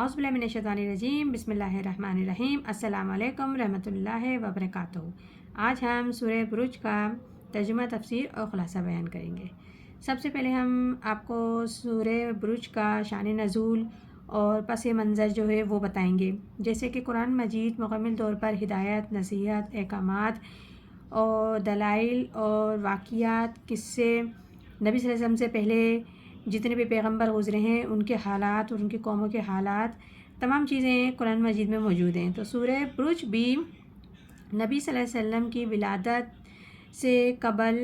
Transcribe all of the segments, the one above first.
اعوذ باللہ من الشیطان الرجیم، بسم اللہ الرحمن الرحیم۔ السلام علیکم رحمۃ اللہ وبرکاتہ۔ آج ہم سورہ برج کا ترجمہ، تفسیر اور خلاصہ بیان کریں گے۔ سب سے پہلے ہم آپ کو سورہ برج کا شان نزول اور پس منظر جو ہے وہ بتائیں گے، جیسے کہ قرآن مجید مکمل طور پر ہدایت، نصیحت، احکامات اور دلائل اور واقعات، قصے، نبی صلی اللہ علیہ وسلم سے پہلے جتنے بھی پیغمبر گزرے ہیں ان کے حالات اور ان کی قوموں کے حالات، تمام چیزیں قرآن مجید میں موجود ہیں۔ تو سورہ برج بھی نبی صلی اللہ علیہ وسلم کی ولادت سے قبل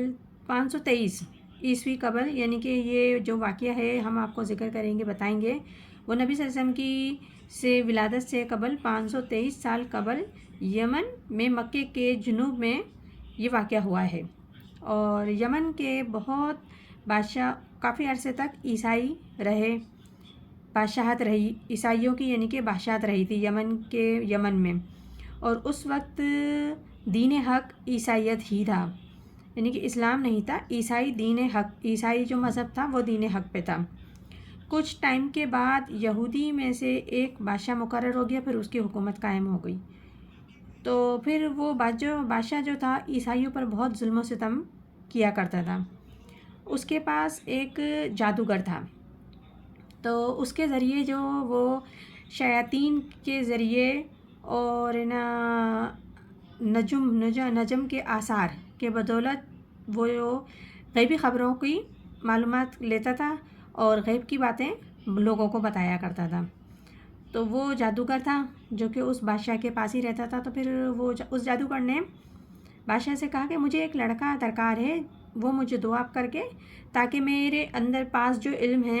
523 عیسوی قبل، یعنی کہ یہ جو واقعہ ہے ہم آپ کو ذکر کریں گے، بتائیں گے، وہ نبی صلی اللہ علیہ وسلم کی ولادت سے قبل 523 سال قبل یمن میں مکے کے جنوب میں یہ واقعہ ہوا ہے۔ اور یمن کے بہت بادشاہ کافی عرصے تک عیسائی رہے، بادشاہت رہی عیسائیوں کی، یعنی کہ بادشاہت رہی تھی یمن میں، اور اس وقت دین حق عیسائیت ہی تھا، یعنی کہ اسلام نہیں تھا، عیسائی جو مذہب تھا وہ دین حق پہ تھا۔ کچھ ٹائم کے بعد یہودی میں سے ایک بادشاہ مقرر ہو گیا، پھر اس کی حکومت قائم ہو گئی۔ تو پھر وہ بادشاہ جو تھا عیسائیوں پر بہت ظلم و ستم کیا کرتا تھا۔ اس کے پاس ایک جادوگر تھا، تو اس کے ذریعے جو وہ شیاطین کے ذریعے اور نجم کے آثار کے بدولت وہ غیبی خبروں کی معلومات لیتا تھا اور غیب کی باتیں لوگوں کو بتایا کرتا تھا۔ تو وہ جادوگر تھا جو کہ اس بادشاہ کے پاس ہی رہتا تھا۔ تو پھر اس جادوگر نے بادشاہ سے کہا کہ مجھے ایک لڑکا درکار ہے، وہ مجھے دعا کر کے، تاکہ میرے اندر پاس جو علم ہے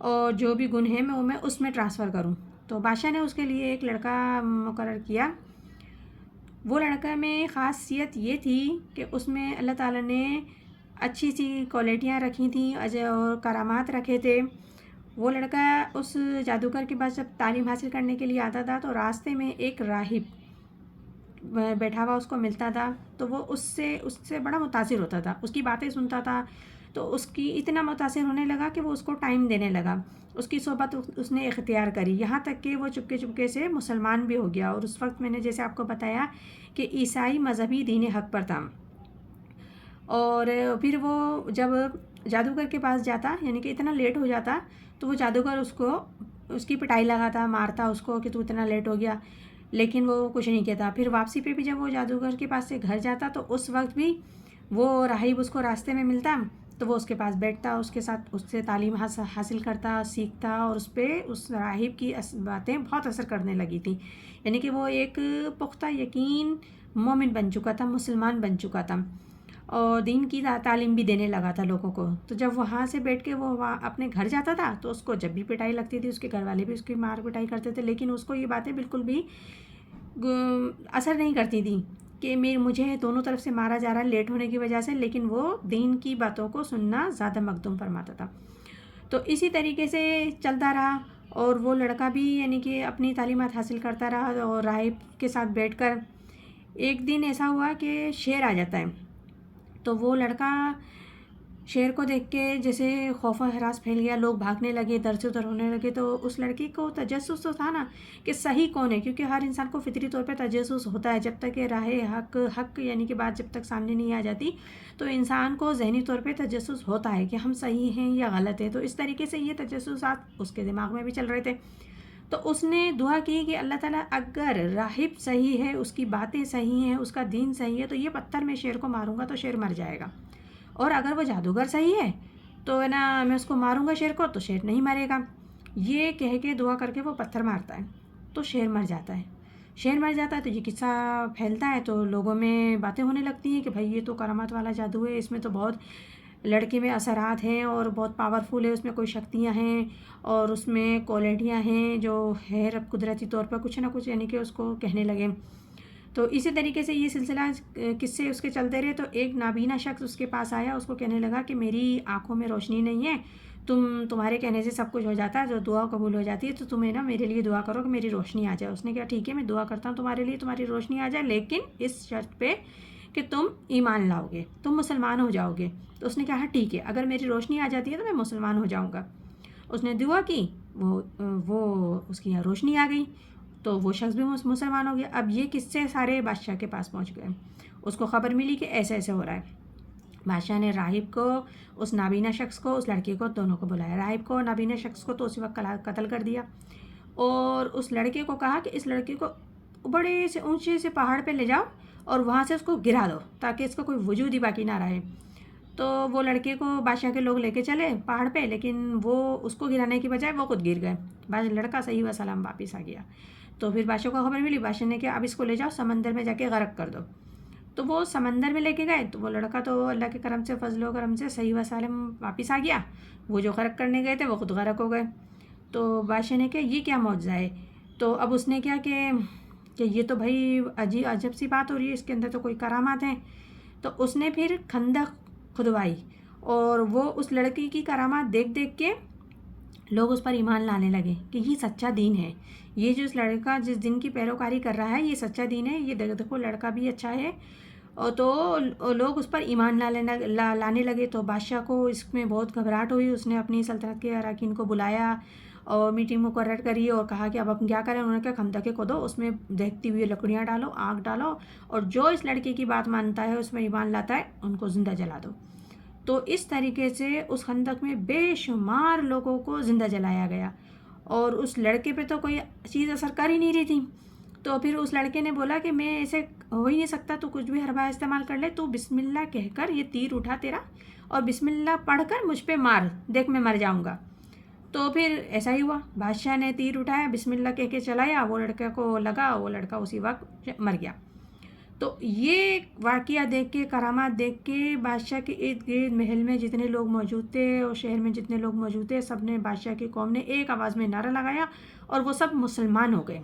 اور جو بھی گن ہے میں اس میں ٹرانسفر کروں۔ تو بادشاہ نے اس کے لیے ایک لڑکا مقرر کیا۔ وہ لڑکا میں خاصیت یہ تھی کہ اس میں اللہ تعالیٰ نے اچھی سی کوالٹیاں رکھی تھیں اور کرامات رکھے تھے۔ وہ لڑکا اس جادوگر کے پاس جب تعلیم حاصل کرنے کے لیے آتا تھا تو راستے میں ایک راہب بیٹھا ہوا اس کو ملتا تھا، تو وہ اس سے بڑا متاثر ہوتا تھا، اس کی باتیں سنتا تھا، تو اس کی اتنا متاثر ہونے لگا کہ وہ اس کو ٹائم دینے لگا، اس کی صحبت اس نے اختیار کری، یہاں تک کہ وہ چپکے سے مسلمان بھی ہو گیا۔ اور اس وقت میں نے جیسے آپ کو بتایا کہ عیسائی مذہبی دین حق پر تھا۔ اور پھر وہ جب جادوگر کے پاس جاتا، یعنی کہ اتنا لیٹ ہو جاتا، تو وہ جادوگر اس کی پٹائی لگاتا، مارتا اس کو کہ تو اتنا لیٹ ہو گیا، لیکن وہ کچھ نہیں کہتا۔ پھر واپسی پہ بھی جب وہ جادوگر کے پاس سے گھر جاتا تو اس وقت بھی وہ راہب اس کو راستے میں ملتا، تو وہ اس کے پاس بیٹھتا، اس کے ساتھ اس سے تعلیم حاصل کرتا، سیکھتا، اور اس پہ اس راہب کی باتیں بہت اثر کرنے لگی تھی، یعنی کہ وہ ایک پختہ یقین مومن بن چکا تھا، مسلمان بن چکا تھا، اور دین کی تعلیم بھی دینے لگا تھا لوگوں کو۔ تو جب وہاں سے بیٹھ کے وہ اپنے گھر جاتا تھا تو اس کو جب بھی پٹائی لگتی تھی، اس کے گھر والے بھی اس کی مار پٹائی کرتے تھے، لیکن اس کو یہ باتیں بالکل بھی اثر نہیں کرتی تھیں کہ مجھے دونوں طرف سے مارا جا رہا ہے لیٹ ہونے کی وجہ سے، لیکن وہ دین کی باتوں کو سننا زیادہ مقدم فرماتا تھا۔ تو اسی طریقے سے چلتا رہا، اور وہ لڑکا بھی یعنی کہ اپنی تعلیمات حاصل کرتا رہا، اور راہب کے ساتھ بیٹھ کر ایک دن ایسا ہوا کہ شیر آ جاتا ہے۔ تو وہ لڑکا شیر کو دیکھ کے جیسے خوف و ہراس پھیل گیا، لوگ بھاگنے لگے، در سے ادھر ہونے لگے۔ تو اس لڑکی کو تجسس تو تھا نا کہ صحیح کون ہے، کیونکہ ہر انسان کو فطری طور پہ تجسس ہوتا ہے، جب تک کہ راہ حق یعنی کہ بات جب تک سامنے نہیں آ جاتی تو انسان کو ذہنی طور پہ تجسس ہوتا ہے کہ ہم صحیح ہیں یا غلط ہیں۔ تو اس طریقے سے یہ تجسسات اس کے دماغ میں بھی چل رہے تھے۔ تو اس نے دعا کی کہ اللہ تعالیٰ اگر راہب صحیح ہے، اس کی باتیں صحیح ہیں، اس کا دین صحیح ہے، تو یہ پتھر میں شیر کو ماروں گا تو شیر مر جائے گا، اور اگر وہ جادوگر صحیح ہے تو میں اس کو ماروں گا شیر کو تو شیر نہیں مرے گا۔ یہ کہہ کے دعا کر کے وہ پتھر مارتا ہے تو شیر مر جاتا ہے۔ تو یہ قصہ پھیلتا ہے، تو لوگوں میں باتیں ہونے لگتی ہیں کہ بھائی یہ تو کرامات والا جادو ہے، اس میں تو بہت لڑکے میں اثرات ہیں اور بہت پاورفل ہے، اس میں کوئی شکتیاں ہیں اور اس میں کوالٹیاں ہیں جو ہے رب قدرتی طور پر کچھ نہ کچھ، یعنی کہ اس کو کہنے لگے۔ تو اسی طریقے سے یہ سلسلہ قصے اس کے چلتے رہے۔ تو ایک نابینا شخص اس کے پاس آیا، اس کو کہنے لگا کہ میری آنکھوں میں روشنی نہیں ہے، تمہارے کہنے سے سب کچھ ہو جاتا ہے، جو دعا قبول ہو جاتی ہے، تو تمہیں میرے لیے دعا کرو کہ میری روشنی آ جائے۔ اس نے کہا ٹھیک ہے، میں دعا کرتا ہوں تمہارے لیے تمہاری روشنی آ جائے، لیکن اس شرط پہ کہ تم ایمان لاؤ گے، تم مسلمان ہو جاؤ گے۔ تو اس نے کہا ٹھیک ہے، اگر میری روشنی آ جاتی ہے تو میں مسلمان ہو جاؤں گا۔ اس نے دعا کی، وہ اس کی یہاں روشنی آ گئی، تو وہ شخص بھی مسلمان ہو گیا۔ اب یہ قصے سارے بادشاہ کے پاس پہنچ گئے، اس کو خبر ملی کہ ایسے ایسے ہو رہا ہے۔ بادشاہ نے راہب کو، اس نابینا شخص کو، اس لڑکی کو، دونوں کو بلایا۔ راہب کو، نابینا شخص کو تو اسی وقت قتل کر دیا، اور اس لڑکے کو کہا کہ اس لڑکی کو بڑے سے اونچے سے پہاڑ پہ لے جاؤ اور وہاں سے اس کو گرا دو تاکہ اس کا کوئی وجود ہی باقی نہ رہے۔ تو وہ لڑکے کو بادشاہ کے لوگ لے کے چلے پہاڑ پہ، لیکن وہ اس کو گرانے کی بجائے وہ خود گر گئے۔ لڑکا صحیح و سلام واپس آ گیا۔ تو پھر بادشاہ کو خبر ملی، بادشاہ نے کہا اب اس کو لے جاؤ سمندر میں جا کے غرق کر دو۔ تو وہ سمندر میں لے کے گئے، تو وہ لڑکا تو اللہ کے کرم سے، فضل و کرم سے صحیح و سالم واپس آ گیا۔ وہ جو غرق کرنے گئے تھے وہ خود غرق ہو گئے۔ تو بادشاہ نے کہا یہ کیا معجزہ ہے؟ تو اب اس نے کیا کہ یہ تو بھائی عجب سی بات ہو رہی ہے، اس کے اندر تو کوئی کرامات ہیں۔ تو اس نے پھر خندق کھدوائی، اور وہ اس لڑکی کی کرامات دیکھ دیکھ کے لوگ اس پر ایمان لانے لگے کہ یہ سچا دین ہے، یہ جو اس لڑکا جس دن کی پیروکاری کر رہا ہے یہ سچا دین ہے، یہ دیکھو لڑکا بھی اچھا ہے۔ اور تو لوگ اس پر ایمان لانے لگے۔ تو بادشاہ کو اس میں بہت گھبراہٹ ہوئی، اس نے اپنی سلطنت کے اراکین کو بلایا اور میٹنگ مقرر کری اور کہا کہ اب ہم کیا کریں۔ انہوں نے کہا خندقیں کھودو، اس میں دیکھتی ہوئی لکڑیاں ڈالو، آگ ڈالو، اور جو اس لڑکے کی بات مانتا ہے، اس میں ایمان لاتا ہے، ان کو زندہ جلا دو۔ تو اس طریقے سے اس خندق میں بے شمار لوگوں کو زندہ جلایا گیا، اور اس لڑکے پہ تو کوئی چیز اثر کر ہی نہیں رہی تھی۔ تو پھر اس لڑکے نے بولا کہ میں ایسے ہو ہی نہیں سکتا، تو کچھ بھی حربہ استعمال کر لے، تو بسم اللہ کہہ کر یہ تیر اٹھا تیرا، اور بسم اللہ پڑھ کر مجھ پہ مار، دیکھ میں مر جاؤں گا۔ تو پھر ایسا ہی ہوا، بادشاہ نے تیر اٹھایا، بسم اللہ کہہ کے چلایا، وہ لڑکے کو لگا، وہ لڑکا اسی وقت مر گیا۔ تو یہ واقعہ دیکھ کے، کرامات دیکھ کے، بادشاہ کے ارد گرد محل میں جتنے لوگ موجود تھے اور شہر میں جتنے لوگ موجود تھے، سب نے، بادشاہ کی قوم نے ایک آواز میں نعرہ لگایا، اور وہ سب مسلمان ہو گئے۔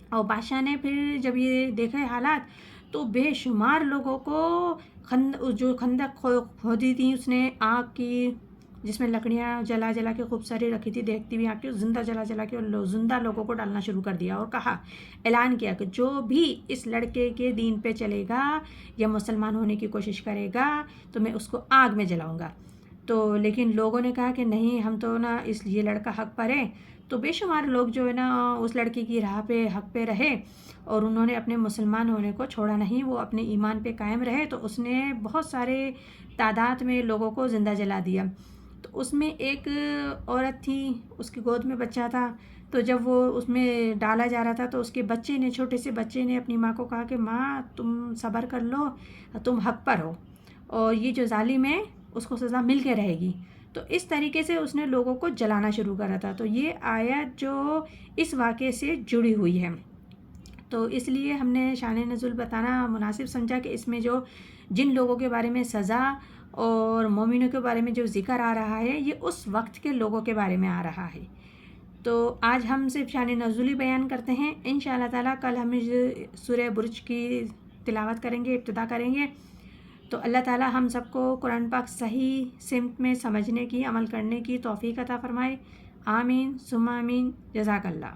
اور بادشاہ نے پھر جب یہ دیکھے حالات، تو بے شمار لوگوں کو جو خندق کھودی تھی اس نے، آگ کی جس میں لکڑیاں جلا جلا کے خوب ساری رکھی تھی، دیکھتی ہوئی آگ کی زندہ جلا جلا کے زندہ لوگوں کو ڈالنا شروع کر دیا، اور کہا، اعلان کیا کہ جو بھی اس لڑکے کے دین پہ چلے گا یا مسلمان ہونے کی کوشش کرے گا تو میں اس کو آگ میں جلاؤں گا۔ تو لیکن لوگوں نے کہا کہ نہیں، ہم تو نا اس یہ لڑکا حق پر ہے۔ تو بے شمار لوگ جو ہے نا اس لڑکی کی راہ پہ، حق پہ رہے، اور انہوں نے اپنے مسلمان ہونے کو چھوڑا نہیں، وہ اپنے ایمان پہ قائم رہے۔ تو اس نے بہت سارے تعداد میں لوگوں کو زندہ جلا دیا۔ تو اس میں ایک عورت تھی، اس کی گود میں بچہ تھا، تو جب وہ اس میں ڈالا جا رہا تھا تو اس کے بچے نے، چھوٹے سے بچے نے اپنی ماں کو کہا کہ ماں تم صبر کر لو، تم حق پر ہو، اور یہ جو ظالم ہے اس کو سزا مل کے رہے گی۔ تو اس طریقے سے اس نے لوگوں کو جلانا شروع کرا تھا۔ تو یہ آیت جو اس واقعے سے جڑی ہوئی ہے، تو اس لیے ہم نے شان نزول بتانا مناسب سمجھا کہ اس میں جو جن لوگوں کے بارے میں سزا اور مومنوں کے بارے میں جو ذکر آ رہا ہے، یہ اس وقت کے لوگوں کے بارے میں آ رہا ہے۔ تو آج ہم صرف شان نزولی بیان کرتے ہیں، انشاءاللہ تعالیٰ کل ہم سورہ برج کی تلاوت کریں گے، ابتدا کریں گے۔ تو اللہ تعالیٰ ہم سب کو قرآن پاک صحیح سمت میں سمجھنے کی، عمل کرنے کی توفیق عطا فرمائے۔ آمین ثم آمین، جزاک اللہ۔